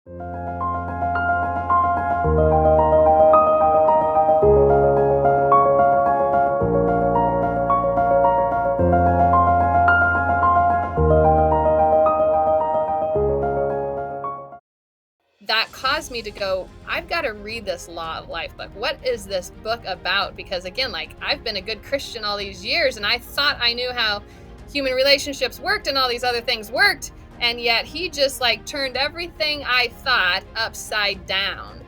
That caused me to go, I've got to read this Law of Life book. What is this book about? Because again, like I've been a good Christian all these years and I thought I knew how human relationships worked and all these other things worked. And yet he just like turned everything I thought upside down.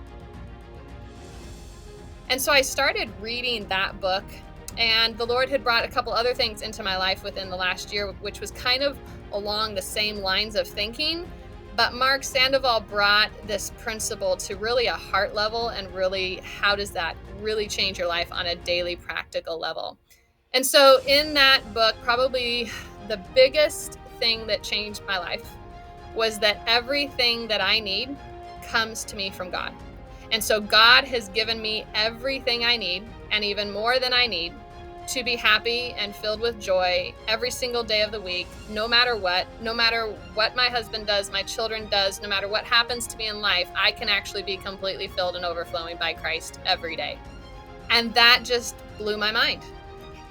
And so I started reading that book, and the Lord had brought a couple other things into my life within the last year, which was kind of along the same lines of thinking. But Mark Sandoval brought this principle to really a heart level, and really, how does that really change your life on a daily practical level? And so in that book, probably the biggest thing that changed my life was that everything that I need comes to me from God. And so God has given me everything I need, and even more than I need, to be happy and filled with joy every single day of the week, no matter what my husband does, my children does, no matter what happens to me in life, I can actually be completely filled and overflowing by Christ every day. And that just blew my mind.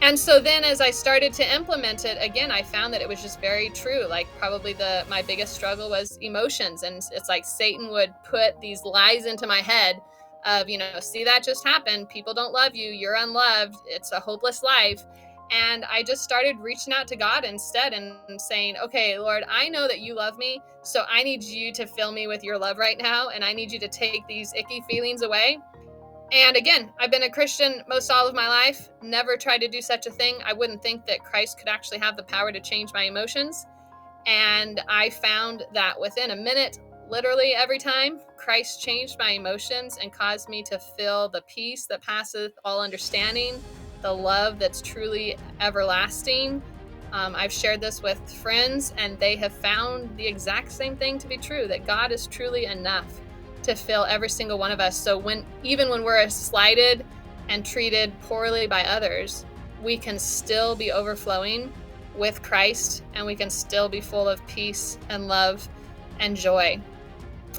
And so then as I started to implement it, again, I found that it was just very true. Like probably my biggest struggle was emotions. And it's like Satan would put these lies into my head of, see, that just happened. People don't love you. You're unloved. It's a hopeless life. And I just started reaching out to God instead and saying, okay, Lord, I know that you love me. So I need you to fill me with your love right now. And I need you to take these icky feelings away. And again, I've been a Christian most all of my life, never tried to do such a thing. I wouldn't think that Christ could actually have the power to change my emotions. And I found that within a minute, literally every time, Christ changed my emotions and caused me to feel the peace that passeth all understanding, the love that's truly everlasting. I've shared this with friends, and they have found the exact same thing to be true, that God is truly enough to fill every single one of us. So even when we're slighted and treated poorly by others, we can still be overflowing with Christ, and we can still be full of peace and love and joy.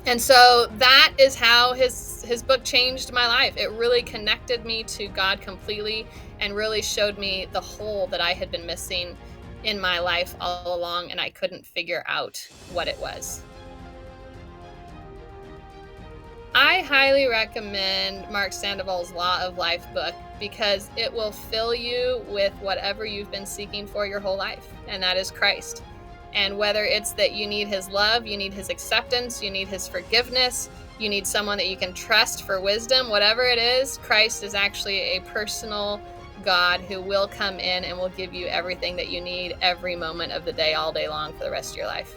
And so that is how his book changed my life. It really connected me to God completely and really showed me the hole that I had been missing in my life all along, and I couldn't figure out what it was. I highly recommend Mark Sandoval's Law of Life book because it will fill you with whatever you've been seeking for your whole life, and that is Christ. And whether it's that you need his love, you need his acceptance, you need his forgiveness, you need someone that you can trust for wisdom, whatever it is, Christ is actually a personal God who will come in and will give you everything that you need every moment of the day, all day long, for the rest of your life.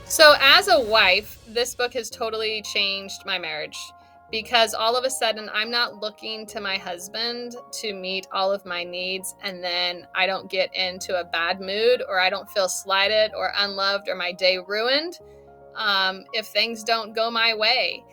So as a wife, this book has totally changed my marriage, because all of a sudden I'm not looking to my husband to meet all of my needs, and then I don't get into a bad mood, or I don't feel slighted or unloved or my day ruined if things don't go my way.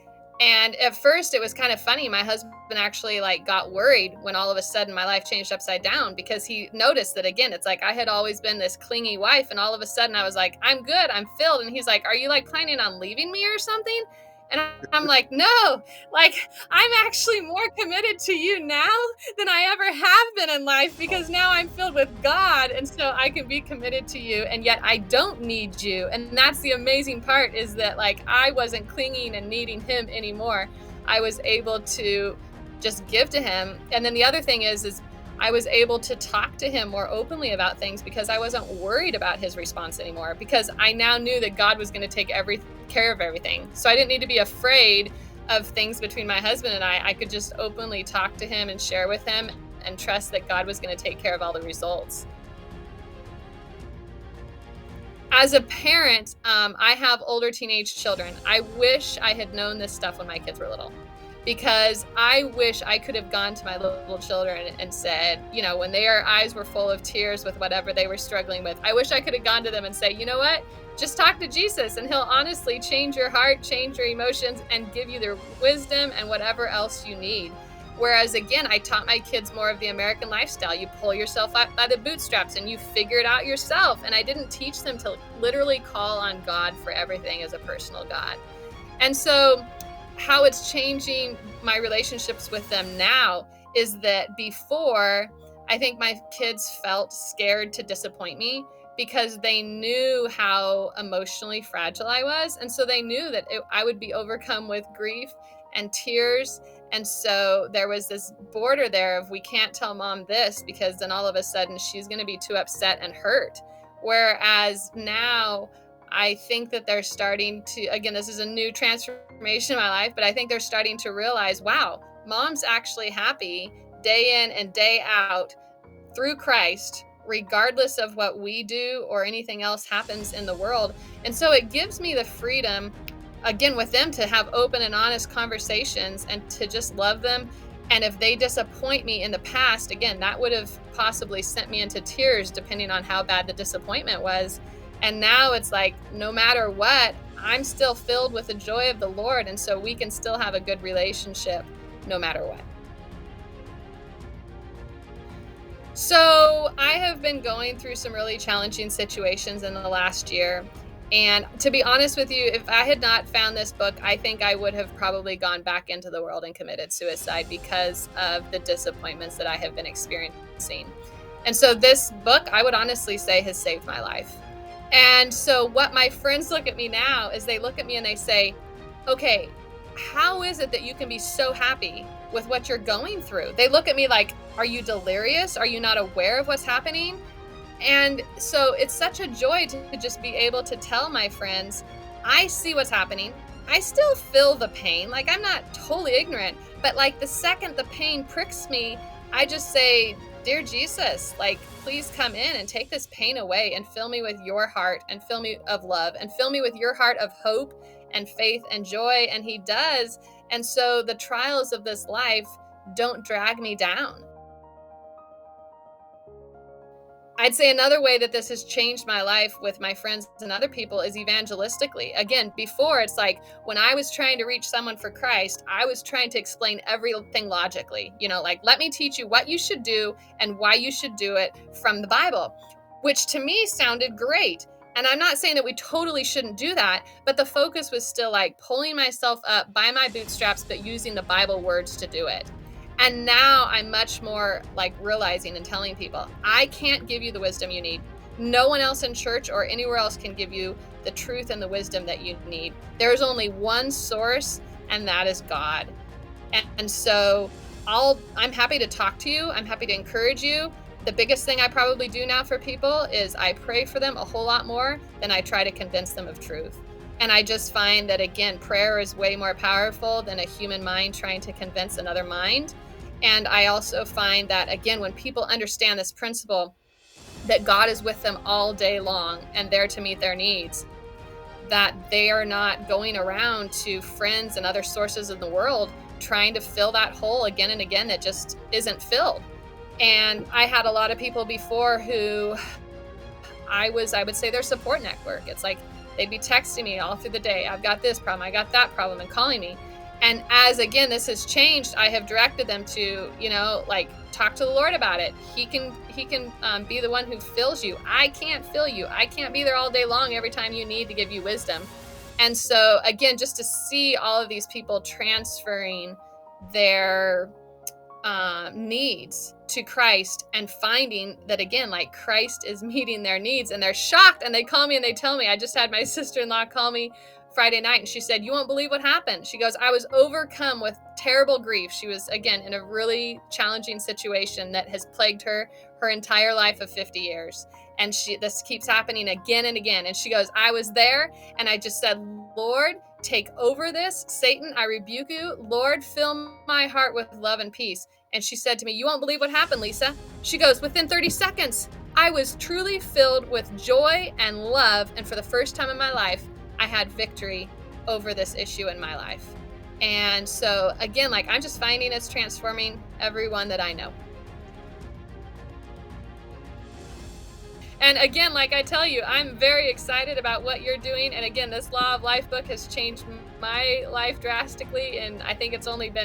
And at first it was kind of funny. My husband actually got worried when all of a sudden my life changed upside down, because he noticed that, again, it's like I had always been this clingy wife, and all of a sudden I was like, I'm good, I'm filled. And he's like, are you planning on leaving me or something? And I'm like, no, I'm actually more committed to you now than I ever have been in life, because now I'm filled with God. And so I can be committed to you, and yet I don't need you. And that's the amazing part, is that I wasn't clinging and needing him anymore. I was able to just give to him. And then the other thing is I was able to talk to him more openly about things, because I wasn't worried about his response anymore, because I now knew that God was going to take care of everything. So I didn't need to be afraid of things between my husband and I. I could just openly talk to him and share with him and trust that God was going to take care of all the results. As a parent, I have older teenage children. I wish I had known this stuff when my kids were little, because I wish I could have gone to my little children and said, when their eyes were full of tears with whatever they were struggling with, I wish I could have gone to them and say, you know what? Just talk to Jesus, and he'll honestly change your heart, change your emotions, and give you the wisdom and whatever else you need. Whereas again, I taught my kids more of the American lifestyle. You pull yourself up by the bootstraps and you figure it out yourself. And I didn't teach them to literally call on God for everything as a personal God. And so how it's changing my relationships with them now is that before, I think my kids felt scared to disappoint me because they knew how emotionally fragile I was. And so they knew that I would be overcome with grief and tears. And so there was this border there of, we can't tell mom this because then all of a sudden she's going to be too upset and hurt. Whereas now, I think that they're starting to, again, this is a new transformation in my life, but I think they're starting to realize, wow, mom's actually happy day in and day out through Christ, regardless of what we do or anything else happens in the world. And so it gives me the freedom, again, with them to have open and honest conversations and to just love them. And if they disappoint me in the past, again, that would have possibly sent me into tears depending on how bad the disappointment was. And now it's like, no matter what, I'm still filled with the joy of the Lord. And so we can still have a good relationship no matter what. So I have been going through some really challenging situations in the last year. And to be honest with you, if I had not found this book, I think I would have probably gone back into the world and committed suicide because of the disappointments that I have been experiencing. And so this book, I would honestly say, has saved my life. And so what my friends look at me now is they look at me and they say, okay, how is it that you can be so happy with what you're going through? They look at me like, are you delirious? Are you not aware of what's happening? And so it's such a joy to just be able to tell my friends, I see what's happening. I still feel the pain. Like, I'm not totally ignorant, but like the second the pain pricks me, I just say, dear Jesus, like, please come in and take this pain away and fill me with your heart and fill me of love and fill me with your heart of hope and faith and joy. And he does. And so the trials of this life don't drag me down. I'd say another way that this has changed my life with my friends and other people is evangelistically. Again, before, it's like when I was trying to reach someone for Christ, I was trying to explain everything logically. Like, let me teach you what you should do and why you should do it from the Bible, which to me sounded great. And I'm not saying that we totally shouldn't do that, but the focus was still like pulling myself up by my bootstraps, but using the Bible words to do it. And now I'm much more like realizing and telling people, I can't give you the wisdom you need. No one else in church or anywhere else can give you the truth and the wisdom that you need. There's only one source, and that is God. And so I'm happy to talk to you. I'm happy to encourage you. The biggest thing I probably do now for people is I pray for them a whole lot more than I try to convince them of truth. And I just find that, again, prayer is way more powerful than a human mind trying to convince another mind. And I also find that, again, when people understand this principle that God is with them all day long and there to meet their needs, that they are not going around to friends and other sources in the world trying to fill that hole again and again that just isn't filled. And I had a lot of people before who I would say their support network. It's like they'd be texting me all through the day. I've got this problem, I got that problem, and calling me. And as, again, this has changed, I have directed them to, like, talk to the Lord about it. He can be the one who fills you. I can't fill you. I can't be there all day long every time you need to give you wisdom. And so, again, just to see all of these people transferring their needs to Christ and finding that, again, like, Christ is meeting their needs, and they're shocked, and they call me and they tell me. I just had my sister-in-law call me Friday night, and she said, you won't believe what happened. She goes, I was overcome with terrible grief. She was, again, in a really challenging situation that has plagued her entire life of 50 years. And this keeps happening again and again. And she goes, I was there, and I just said, Lord, take over this. Satan, I rebuke you. Lord, fill my heart with love and peace. And she said to me, you won't believe what happened, Lisa. She goes, within 30 seconds, I was truly filled with joy and love. And for the first time in my life, I had victory over this issue in my life. And so, again, like, I'm just finding it's transforming everyone that I know. And again, like I tell you, I'm very excited about what you're doing. And again, this Law of Life book has changed my life drastically. And I think it's only been